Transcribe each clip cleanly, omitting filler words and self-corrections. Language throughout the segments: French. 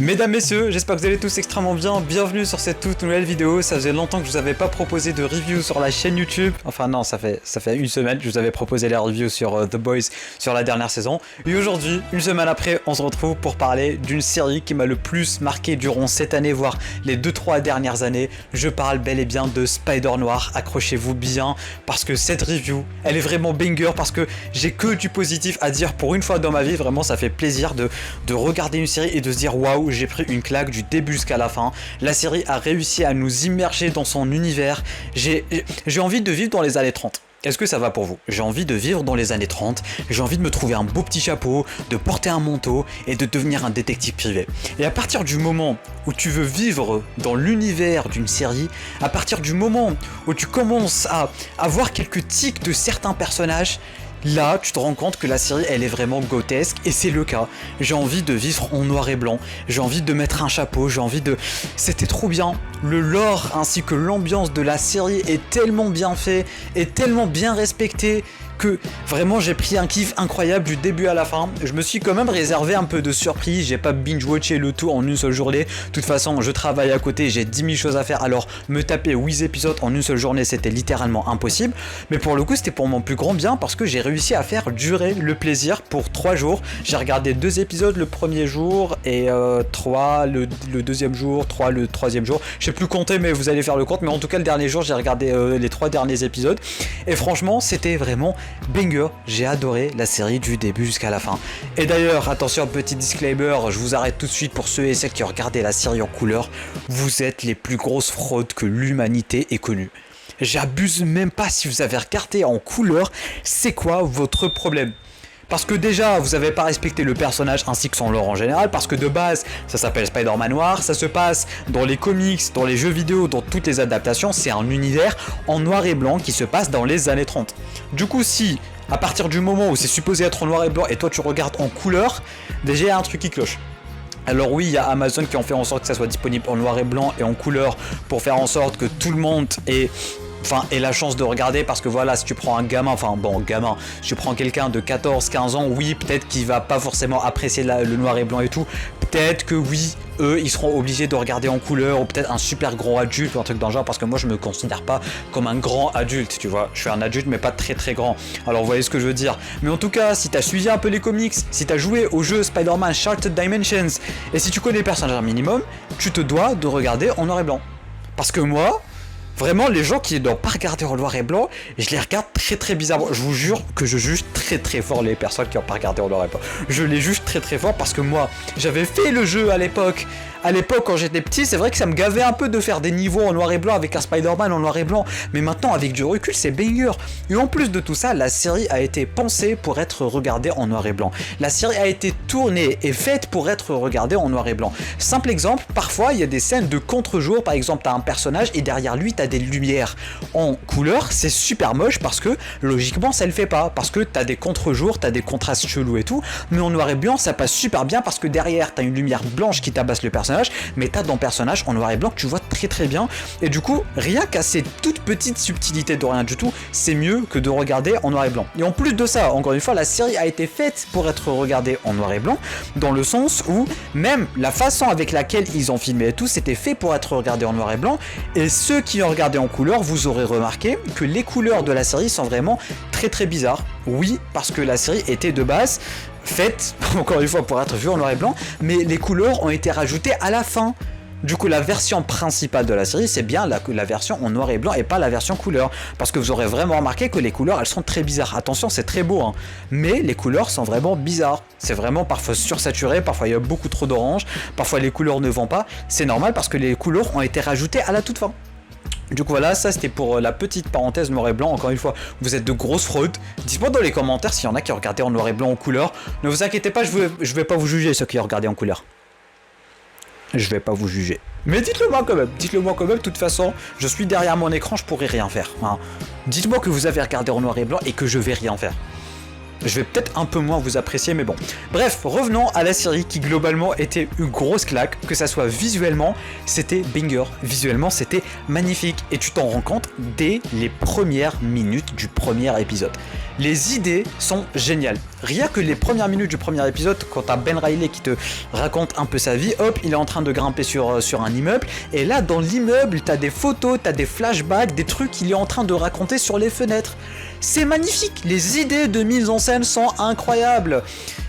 Mesdames, messieurs, j'espère que vous allez tous extrêmement bien. Bienvenue sur cette toute nouvelle vidéo. Ça faisait longtemps que je vous avais pas proposé de review sur la chaîne YouTube. Enfin non, ça fait une semaine que je vous avais proposé la review sur The Boys sur la dernière saison. Et aujourd'hui, une semaine après, on se retrouve pour parler d'une série qui m'a le plus marqué durant cette année, voire les 2-3 dernières années. Je parle bel et bien de Spider Noir. Accrochez-vous bien parce que cette review, elle est vraiment banger parce que j'ai que du positif à dire pour une fois dans ma vie. Vraiment, ça fait plaisir de regarder une série et de se dire waouh, j'ai pris une claque du début jusqu'à la fin. La série a réussi à nous immerger dans son univers. J'ai envie de vivre dans les années 30. Est-ce que ça va pour vous? J'ai envie de vivre dans les années 30, j'ai envie de me trouver un beau petit chapeau, de porter un manteau et de devenir un détective privé. Et à partir du moment où tu veux vivre dans l'univers d'une série, à partir du moment où tu commences à avoir quelques tics de certains personnages, là, tu te rends compte que la série, elle est vraiment grotesque, et c'est le cas. J'ai envie de vivre en noir et blanc, j'ai envie de mettre un chapeau, j'ai envie de... C'était trop bien. Le lore ainsi que l'ambiance de la série est tellement bien fait, est tellement bien respecté, que vraiment j'ai pris un kiff incroyable du début à la fin. Je me suis quand même réservé un peu de surprise, j'ai pas binge-watché le tout en une seule journée. De toute façon, je travaille à côté, j'ai 10 000 choses à faire, alors me taper 8 épisodes en une seule journée, c'était littéralement impossible. Mais pour le coup, c'était pour mon plus grand bien parce que j'ai réussi à faire durer le plaisir pour 3 jours. J'ai regardé 2 épisodes le premier jour et 3 le deuxième jour, 3 le troisième jour. Je sais plus compter, mais vous allez faire le compte. Mais en tout cas, le dernier jour, j'ai regardé les 3 derniers épisodes. Et franchement, c'était vraiment banger, j'ai adoré la série du début jusqu'à la fin. Et d'ailleurs, attention, petit disclaimer, je vous arrête tout de suite pour ceux et celles qui ont regardé la série en couleur, vous êtes les plus grosses fraudes que l'humanité ait connues. J'abuse même pas si vous avez regardé en couleur, c'est quoi votre problème ? Parce que déjà, vous n'avez pas respecté le personnage ainsi que son lore en général, parce que de base, ça s'appelle Spider-Man Noir, ça se passe dans les comics, dans les jeux vidéo, dans toutes les adaptations, c'est un univers en noir et blanc qui se passe dans les années 30. Du coup, si, à partir du moment où c'est supposé être en noir et blanc, et toi tu regardes en couleur, déjà il y a un truc qui cloche. Alors oui, il y a Amazon qui ont fait en sorte que ça soit disponible en noir et blanc et en couleur pour faire en sorte que tout le monde ait la chance de regarder, parce que voilà, si tu prends un gamin, si tu prends quelqu'un de 14-15 ans, oui, peut-être qu'il va pas forcément apprécier le noir et blanc et tout, peut-être que oui, eux, ils seront obligés de regarder en couleur, ou peut-être un super gros adulte ou un truc dans le genre, parce que moi je me considère pas comme un grand adulte, tu vois, je suis un adulte mais pas très très grand, alors vous voyez ce que je veux dire. Mais en tout cas, si t'as suivi un peu les comics, si t'as joué au jeu Spider-Man Shattered Dimensions, et si tu connais le personnage un minimum, tu te dois de regarder en noir et blanc. Parce que moi, vraiment, les gens qui ne doivent pas regarder en noir et blanc, je les regarde très très bizarrement. Je vous jure que je juge très très fort les personnes qui n'ont pas regardé en noir et blanc. Je les juge très très fort parce que moi, j'avais fait le jeu à l'époque. À l'époque, quand j'étais petit, c'est vrai que ça me gavait un peu de faire des niveaux en noir et blanc avec un Spider-Man en noir et blanc. Mais maintenant, avec du recul, c'est banger. Et en plus de tout ça, la série a été pensée pour être regardée en noir et blanc. La série a été tournée et faite pour être regardée en noir et blanc. Simple exemple, parfois, il y a des scènes de contre-jour. Par exemple, t'as un personnage et derrière lui, t'as des lumières en couleur. C'est super moche parce que, logiquement, ça le fait pas. Parce que t'as des contre-jours, t'as des contrastes chelous et tout. Mais en noir et blanc, ça passe super bien parce que derrière, t'as une lumière blanche qui tabasse le personnage. Mais t'as dans le personnage en noir et blanc que tu vois très très bien, et du coup rien qu'à ces toutes petites subtilités de rien du tout, c'est mieux que de regarder en noir et blanc. Et en plus de ça, encore une fois, la série a été faite pour être regardée en noir et blanc, dans le sens où même la façon avec laquelle ils ont filmé et tout, c'était fait pour être regardé en noir et blanc. Et ceux qui ont regardé en couleur, vous aurez remarqué que les couleurs de la série sont vraiment très très bizarres. Oui, parce que la série était de base faite, encore une fois, pour être vue en noir et blanc, mais les couleurs ont été rajoutées à la fin. Du coup, la version principale de la série, c'est bien la version en noir et blanc et pas la version couleur. Parce que vous aurez vraiment remarqué que les couleurs, elles sont très bizarres. Attention, c'est très beau, hein, mais les couleurs sont vraiment bizarres. C'est vraiment parfois sursaturé, parfois il y a beaucoup trop d'orange, parfois les couleurs ne vont pas. C'est normal parce que les couleurs ont été rajoutées à la toute fin. Du coup voilà, ça c'était pour la petite parenthèse noir et blanc. Encore une fois, vous êtes de grosses fraudes. Dites-moi dans les commentaires s'il y en a qui ont regardé en noir et blanc en couleur. Ne vous inquiétez pas, je vais pas vous juger ceux qui ont regardé en couleur. Je vais pas vous juger. Mais dites-le moi quand même, de toute façon, je suis derrière mon écran, je pourrai rien faire. Hein. Dites-moi que vous avez regardé en noir et blanc et que je vais rien faire. je vais peut-être un peu moins vous apprécier, mais bon. Bref, revenons à la série qui globalement était une grosse claque, que ça soit visuellement, c'était banger, visuellement c'était magnifique, et tu t'en rends compte dès les premières minutes du premier épisode. Les idées sont géniales. Rien que les premières minutes du premier épisode, quand t'as Ben Reilly qui te raconte un peu sa vie, hop, il est en train de grimper sur un immeuble, et là dans l'immeuble, t'as des photos, t'as des flashbacks, des trucs qu'il est en train de raconter sur les fenêtres. C'est magnifique, les idées de mise en scène sont incroyables.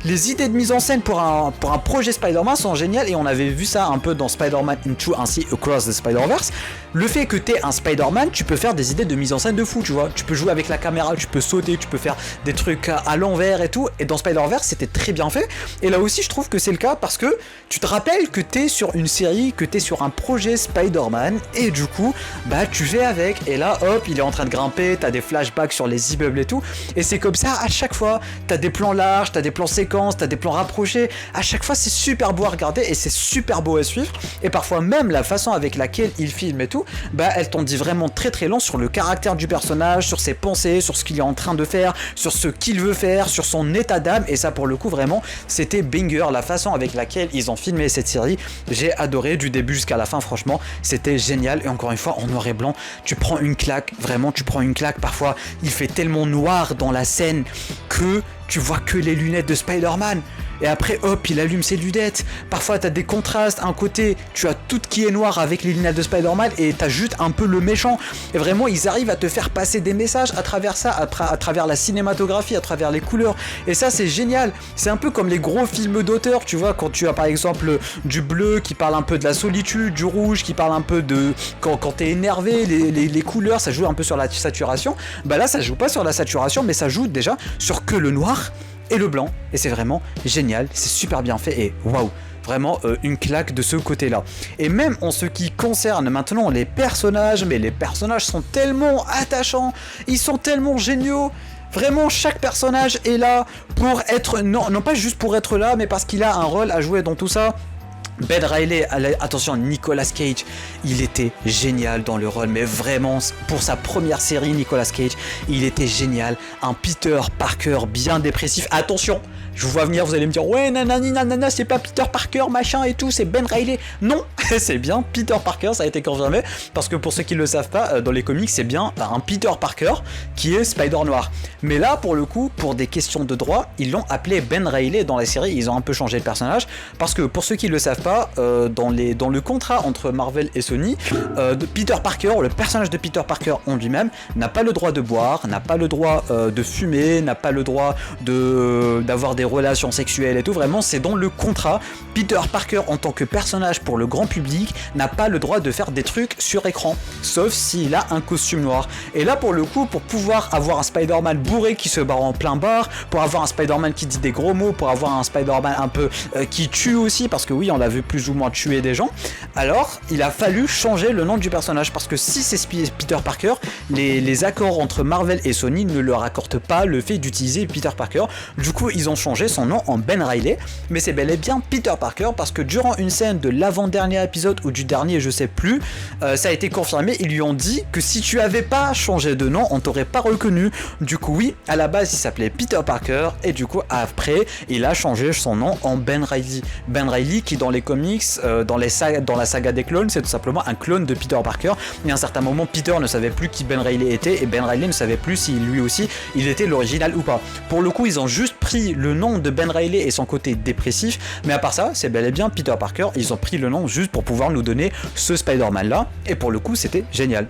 Les idées de mise en scène pour un projet Spider-Man sont géniales, et on avait vu ça un peu dans Spider-Man Into ainsi Across the Spider-Verse. Le fait que t'es un Spider-Man, tu peux faire des idées de mise en scène de fou, tu vois. Tu peux jouer avec la caméra, tu peux sauter, tu peux faire des trucs à l'envers et tout. Et dans Spider-Verse, c'était très bien fait. Et là aussi, je trouve que c'est le cas parce que tu te rappelles que t'es sur une série, que t'es sur un projet Spider-Man, et du coup, bah tu fais avec. Et là, hop, il est en train de grimper, t'as des flashbacks sur les immeubles et tout. Et c'est comme ça à chaque fois. T'as des plans larges, t'as des plans séquences, t'as des plans rapprochés. À chaque fois, c'est super beau à regarder et c'est super beau à suivre. Et parfois même la façon avec laquelle il filme et tout, bah elle t'en dit vraiment très très long sur le caractère du personnage, sur ses pensées, sur ce qu'il est en train de faire, sur ce qu'il veut faire, sur son état d'âme. Et ça, pour le coup, vraiment, c'était banger. La façon avec laquelle ils ont filmé cette série, j'ai adoré du début jusqu'à la fin. Franchement, c'était génial. Et encore une fois, en noir et blanc, tu prends une claque. Vraiment, tu prends une claque. Parfois, il fait tellement noir dans la scène que tu vois que les lunettes de Spider-Man. Et après, hop, il allume ses lunettes. Parfois, t'as des contrastes. Un côté, tu as tout qui est noir avec les lunettes de Spider-Man, et t'as juste un peu le méchant. Et vraiment, ils arrivent à te faire passer des messages à travers ça, à travers la cinématographie, à travers les couleurs. Et ça, c'est génial. C'est un peu comme les gros films d'auteur, tu vois, quand tu as par exemple du bleu qui parle un peu de la solitude, du rouge qui parle un peu de... Quand t'es énervé, les couleurs, ça joue un peu sur la saturation. Bah là, ça joue pas sur la saturation, mais ça joue déjà sur que le noir et le blanc, et c'est vraiment génial, c'est super bien fait, et waouh, vraiment une claque de ce côté-là. Et même en ce qui concerne maintenant les personnages, mais les personnages sont tellement attachants, ils sont tellement géniaux. Vraiment, chaque personnage est là pour être, non pas juste pour être là, mais parce qu'il a un rôle à jouer dans tout ça. Ben Reilly, attention, Nicolas Cage, il était génial dans le rôle, mais vraiment, pour sa première série, Nicolas Cage, il était génial. Un Peter Parker bien dépressif. Attention, je vous vois venir, vous allez me dire, ouais, nanani, nanana, c'est pas Peter Parker, machin et tout, c'est Ben Reilly. Non, c'est bien Peter Parker, ça a été confirmé, parce que pour ceux qui ne le savent pas, dans les comics, c'est bien un Peter Parker qui est Spider-Noir. Mais là, pour le coup, pour des questions de droit, ils l'ont appelé Ben Reilly dans la série, ils ont un peu changé le personnage, parce que pour ceux qui ne le savent pas, dans le contrat entre Marvel et Sony, Peter Parker, le personnage de Peter Parker en lui-même, n'a pas le droit de boire, n'a pas le droit de fumer, n'a pas le droit d'avoir des relations sexuelles et tout. Vraiment, c'est dans le contrat. Peter Parker, en tant que personnage pour le grand public, n'a pas le droit de faire des trucs sur écran, sauf s'il a un costume noir. Et là, pour le coup, pour pouvoir avoir un Spider-Man bourré qui se barre en plein bar, pour avoir un Spider-Man qui dit des gros mots, pour avoir un Spider-Man un peu qui tue aussi, parce que oui, on l'a vu plus ou moins tuer des gens, alors il a fallu changer le nom du personnage, parce que si c'est Peter Parker, les accords entre Marvel et Sony ne leur accordent pas le fait d'utiliser Peter Parker. Du coup, ils ont changé son nom en Ben Reilly, mais c'est bel et bien Peter Parker, parce que durant une scène de l'avant-dernier épisode ou du dernier, je sais plus, ça a été confirmé, ils lui ont dit que si tu avais pas changé de nom, on t'aurait pas reconnu. Du coup, oui, à la base il s'appelait Peter Parker, et du coup après il a changé son nom en Ben Reilly. Ben Reilly qui dans les comics, dans la saga des clones, c'est tout simplement un clone de Peter Parker. Et à un certain moment, Peter ne savait plus qui Ben Reilly était, et Ben Reilly ne savait plus si lui aussi il était l'original ou pas. Pour le coup, ils ont juste pris le nom de Ben Reilly et son côté dépressif, mais à part ça, c'est bel et bien Peter Parker. Ils ont pris le nom juste pour pouvoir nous donner ce Spider-Man là, et pour le coup, c'était génial.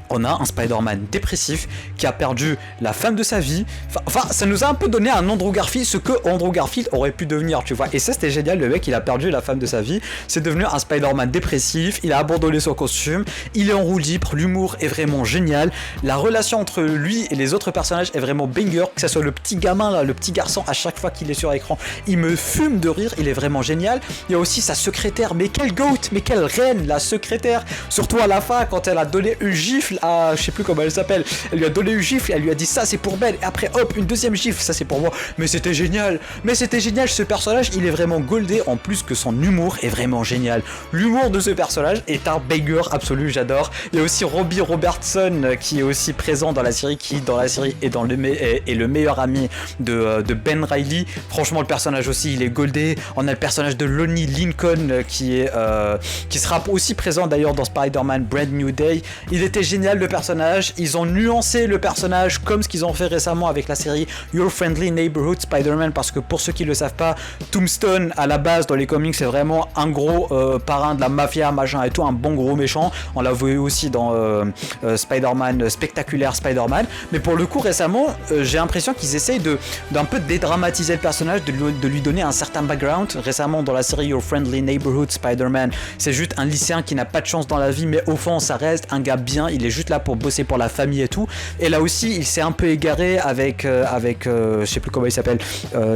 On a un Spider-Man dépressif qui a perdu la femme de sa vie. Enfin, ça nous a un peu donné un Andrew Garfield, ce que Andrew Garfield aurait pu devenir, tu vois. Et ça, c'était génial. Le mec, il a perdu la femme de sa vie. C'est devenu un Spider-Man dépressif. Il a abandonné son costume. Il est en roue libre. L'humour est vraiment génial. La relation entre lui et les autres personnages est vraiment banger. Que ce soit le petit gamin, là, le petit garçon, à chaque fois qu'il est sur écran, il me fume de rire. Il est vraiment génial. Il y a aussi sa secrétaire. Mais quelle goat, mais quelle reine, la secrétaire. Surtout à la fin, quand elle a donné une gifle gifle à, je sais plus comment elle s'appelle, elle lui a donné une gifle, elle lui a dit ça c'est pour Ben, et après hop, une deuxième gifle, ça c'est pour moi. Mais c'était génial, ce personnage, il est vraiment goldé, en plus que son humour est vraiment génial. L'humour de ce personnage est un banger absolu, j'adore. Il y a aussi Robbie Robertson qui est aussi présent dans la série, qui dans la série est, est le meilleur ami de Ben Reilly. Franchement, le personnage aussi, il est goldé. On a le personnage de Lonnie Lincoln qui sera aussi présent d'ailleurs dans Spider-Man Brand New Day. Il était génial le personnage, ils ont nuancé le personnage comme ce qu'ils ont fait récemment avec la série Your Friendly Neighborhood Spider-Man, parce que pour ceux qui le savent pas, Tombstone à la base dans les comics c'est vraiment un gros parrain de la mafia machin et tout, un bon gros méchant. On l'a vu aussi dans Spider-Man Spectaculaire Spider-Man, mais pour le coup récemment j'ai l'impression qu'ils essayent d'un peu dédramatiser le personnage, de lui donner un certain background. Récemment dans la série Your Friendly Neighborhood Spider-Man, c'est juste un lycéen qui n'a pas de chance dans la vie, mais au fond ça reste un gars bien, il est juste là pour bosser pour la famille et tout. Et là aussi il s'est un peu égaré avec je sais plus comment il s'appelle,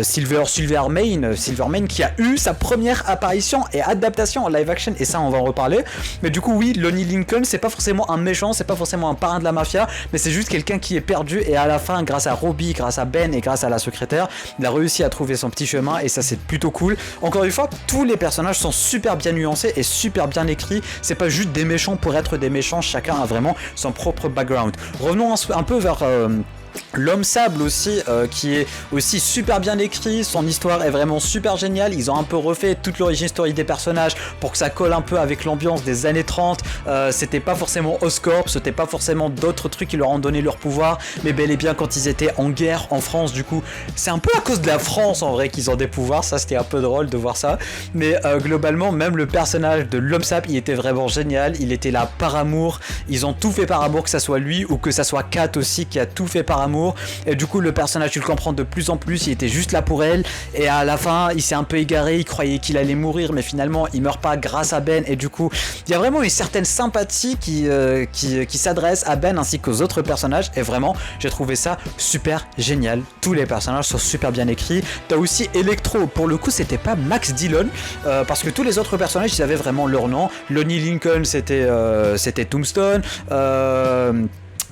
Silvermane qui a eu sa première apparition et adaptation en live action, et ça on va en reparler. Mais du coup oui, Lonnie Lincoln c'est pas forcément un méchant, c'est pas forcément un parrain de la mafia, mais c'est juste quelqu'un qui est perdu, et à la fin grâce à Robbie, grâce à Ben et grâce à la secrétaire, il a réussi à trouver son petit chemin, et ça c'est plutôt cool. Encore une fois, tous les personnages sont super bien nuancés et super bien écrits, c'est pas juste des méchants pour être des méchants, chacun a vraiment son propre background. Revenons un peu vers L'Homme Sable aussi, qui est aussi super bien écrit, son histoire est vraiment super géniale. Ils ont un peu refait toute l'origine story des personnages pour que ça colle un peu avec l'ambiance des années 30. C'était pas forcément Oscorp, c'était pas forcément d'autres trucs qui leur ont donné leur pouvoir, mais bel et bien quand ils étaient en guerre en France. Du coup c'est un peu à cause de la France en vrai qu'ils ont des pouvoirs, ça c'était un peu drôle de voir ça. Mais globalement même le personnage de L'Homme Sable il était vraiment génial, il était là par amour, ils ont tout fait par amour, que ça soit lui ou que ça soit Kat aussi qui a tout fait par amour. Et du coup le personnage tu le comprends de plus en plus, il était juste là pour elle, et à la fin il s'est un peu égaré, il croyait qu'il allait mourir mais finalement il meurt pas grâce à Ben, et du coup il y a vraiment une certaine sympathie qui s'adresse à Ben ainsi qu'aux autres personnages, et vraiment j'ai trouvé ça super génial. Tous les personnages sont super bien écrits. T'as aussi Electro, pour le coup c'était pas Max Dillon, parce que tous les autres personnages ils avaient vraiment leur nom. Lonnie Lincoln c'était Tombstone,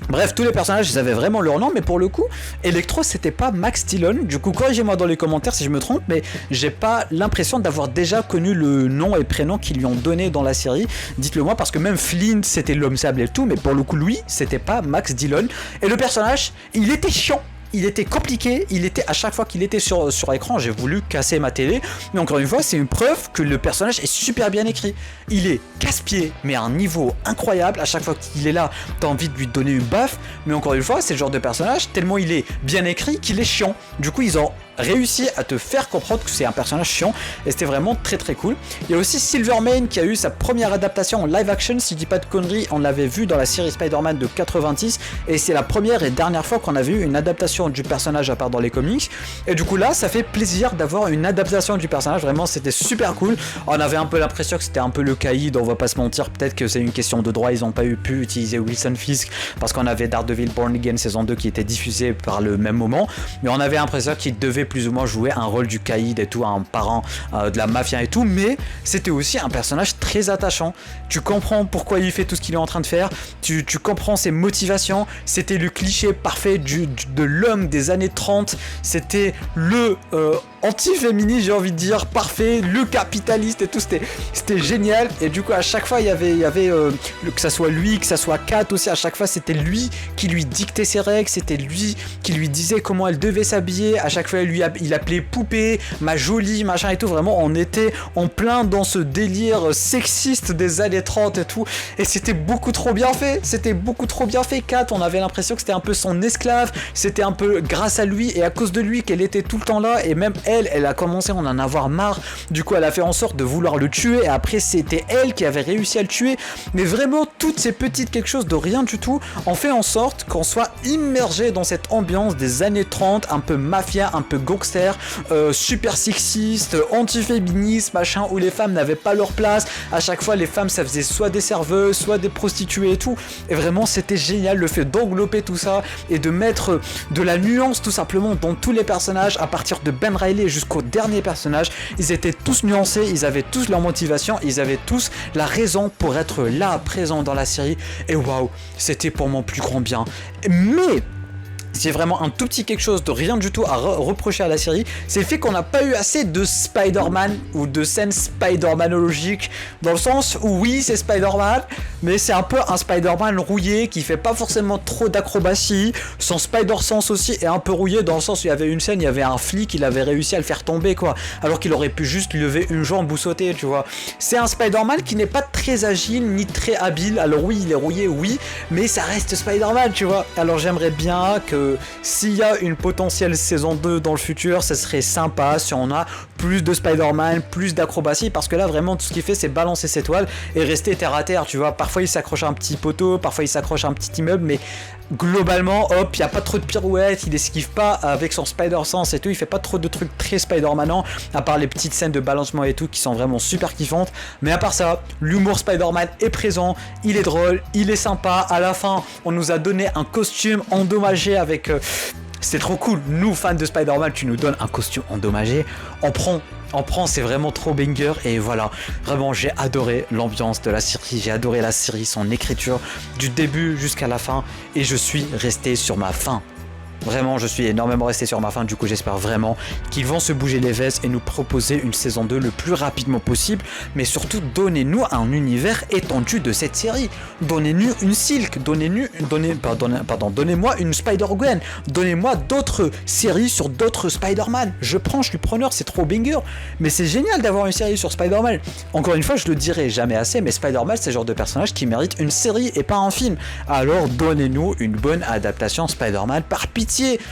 bref, tous les personnages ils avaient vraiment leur nom, mais pour le coup, Electro c'était pas Max Dillon. Du coup, corrigez-moi dans les commentaires si je me trompe, mais j'ai pas l'impression d'avoir déjà connu le nom et prénom qu'ils lui ont donné dans la série. Dites-le moi, parce que même Flint c'était l'Homme Sable et tout, mais pour le coup, lui c'était pas Max Dillon. Et le personnage, il était chiant. Il était compliqué, il était à chaque fois qu'il était sur écran, j'ai voulu casser ma télé, mais encore une fois, c'est une preuve que le personnage est super bien écrit. Il est casse-pied, mais à un niveau incroyable. À chaque fois qu'il est là, t'as envie de lui donner une baffe, mais encore une fois, c'est le genre de personnage tellement il est bien écrit qu'il est chiant. Du coup, ils ont réussi à te faire comprendre que c'est un personnage chiant, et c'était vraiment très très cool. Il y a aussi Silvermane qui a eu sa première adaptation en live action, si je dis pas de conneries, on l'avait vu dans la série Spider-Man de 90, et c'est la première et dernière fois qu'on avait eu une adaptation du personnage à part dans les comics, et du coup là ça fait plaisir d'avoir une adaptation du personnage, vraiment c'était super cool. On avait un peu l'impression que c'était un peu le caïd, on va pas se mentir, peut-être que c'est une question de droit, ils ont pas pu utiliser Wilson Fisk parce qu'on avait Daredevil Born Again saison 2 qui était diffusé par le même moment, mais on avait l'impression qu'il devait plus ou moins jouer un rôle du caïd et tout, un parent de la mafia et tout, mais c'était aussi un personnage très attachant. Tu comprends pourquoi il fait tout ce qu'il est en train de faire, tu comprends ses motivations, c'était le cliché parfait de l'homme des années 30, c'était le anti-féministe, j'ai envie de dire, parfait, le capitaliste et tout, c'était génial. Et du coup à chaque fois il y avait que ça soit lui, que ça soit Kat aussi, à chaque fois c'était lui qui lui dictait ses règles, c'était lui qui lui disait comment elle devait s'habiller, à chaque fois il appelait poupée, ma jolie, machin et tout. Vraiment on était en plein dans ce délire sexiste des années 30 et tout, et c'était beaucoup trop bien fait, Kat, on avait l'impression que c'était un peu son esclave, c'était un peu grâce à lui et à cause de lui qu'elle était tout le temps là, et même elle a commencé à en avoir marre, du coup elle a fait en sorte de vouloir le tuer, et après c'était elle qui avait réussi à le tuer. Mais vraiment toutes ces petites quelque chose de rien du tout ont fait en sorte qu'on soit immergé dans cette ambiance des années 30, un peu mafia, un peu gangster, super sexiste, anti-féministe, machin, où les femmes n'avaient pas leur place. À chaque fois les femmes ça faisait soit des serveuses, soit des prostituées et tout, et vraiment c'était génial le fait d'englober tout ça et de mettre de la nuance tout simplement dans tous les personnages, à partir de Ben Reilly mêlé jusqu'au dernier personnage. Ils étaient tous nuancés, ils avaient tous leur motivation, ils avaient tous la raison pour être là, présents dans la série. Et waouh, c'était pour mon plus grand bien. Mais c'est vraiment un tout petit quelque chose de rien du tout à reprocher à la série, c'est le fait qu'on n'a pas eu assez de Spider-Man ou de scènes Spider-Manologiques, dans le sens où oui c'est Spider-Man, mais c'est un peu un Spider-Man rouillé qui fait pas forcément trop d'acrobatie, son Spider-Sense aussi est un peu rouillé dans le sens où il y avait une scène, il y avait un flic, il avait réussi à le faire tomber quoi, alors qu'il aurait pu juste lever une jambe ou sauter, tu vois. C'est un Spider-Man qui n'est pas très agile ni très habile, alors oui il est rouillé, oui, mais ça reste Spider-Man, tu vois. Alors j'aimerais bien que s'il y a une potentielle saison 2 dans le futur, ça serait sympa si on a plus de Spider-Man, plus d'acrobatie, parce que là vraiment tout ce qu'il fait c'est balancer ses toiles et rester terre à terre, tu vois. Parfois il s'accroche à un petit poteau, parfois il s'accroche à un petit immeuble, mais globalement, hop, il n'y a pas trop de pirouettes, il esquive pas avec son Spider-Sense et tout, il fait pas trop de trucs très Spider-Manants, à part les petites scènes de balancement et tout qui sont vraiment super kiffantes. Mais à part ça, l'humour Spider-Man est présent, il est drôle, il est sympa. À la fin, on nous a donné un costume endommagé avec... c'est trop cool, nous fans de Spider-Man, tu nous donnes un costume endommagé, on prend, c'est vraiment trop banger. Et voilà, vraiment j'ai adoré l'ambiance de la série, j'ai adoré la série, son écriture du début jusqu'à la fin, et je suis resté sur ma faim. Vraiment, je suis énormément resté sur ma faim, du coup j'espère vraiment qu'ils vont se bouger les vestes et nous proposer une saison 2 le plus rapidement possible, mais surtout donnez-nous un univers étendu de cette série. Donnez-nous une Silk, donnez-moi une Spider-Gwen, donnez-moi d'autres séries sur d'autres Spider-Man. Je suis preneur, c'est trop banger, mais c'est génial d'avoir une série sur Spider-Man. Encore une fois, je le dirai jamais assez, mais Spider-Man c'est le genre de personnage qui mérite une série et pas un film. Alors donnez-nous une bonne adaptation Spider-Man par pitié.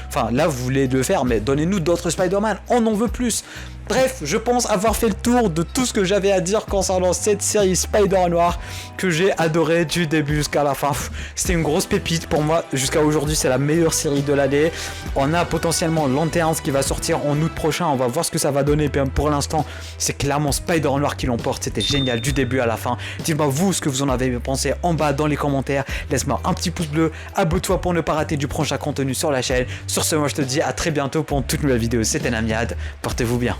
Enfin, là, vous voulez le faire, mais donnez-nous d'autres Spider-Man, on en veut plus. Bref, je pense avoir fait le tour de tout ce que j'avais à dire concernant cette série Spider-Noir que j'ai adoré du début jusqu'à la fin. C'était une grosse pépite pour moi. Jusqu'à aujourd'hui, c'est la meilleure série de l'année. On a potentiellement Lanterns qui va sortir en août prochain. On va voir ce que ça va donner. Puis pour l'instant, c'est clairement Spider-Noir qui l'emporte. C'était génial du début à la fin. Dites-moi vous ce que vous en avez pensé en bas dans les commentaires. Laisse-moi un petit pouce bleu. Abonne-toi pour ne pas rater du prochain contenu sur la chaîne. Sur ce, moi je te dis à très bientôt pour une toute nouvelle vidéo. C'était Namiad. Portez-vous bien.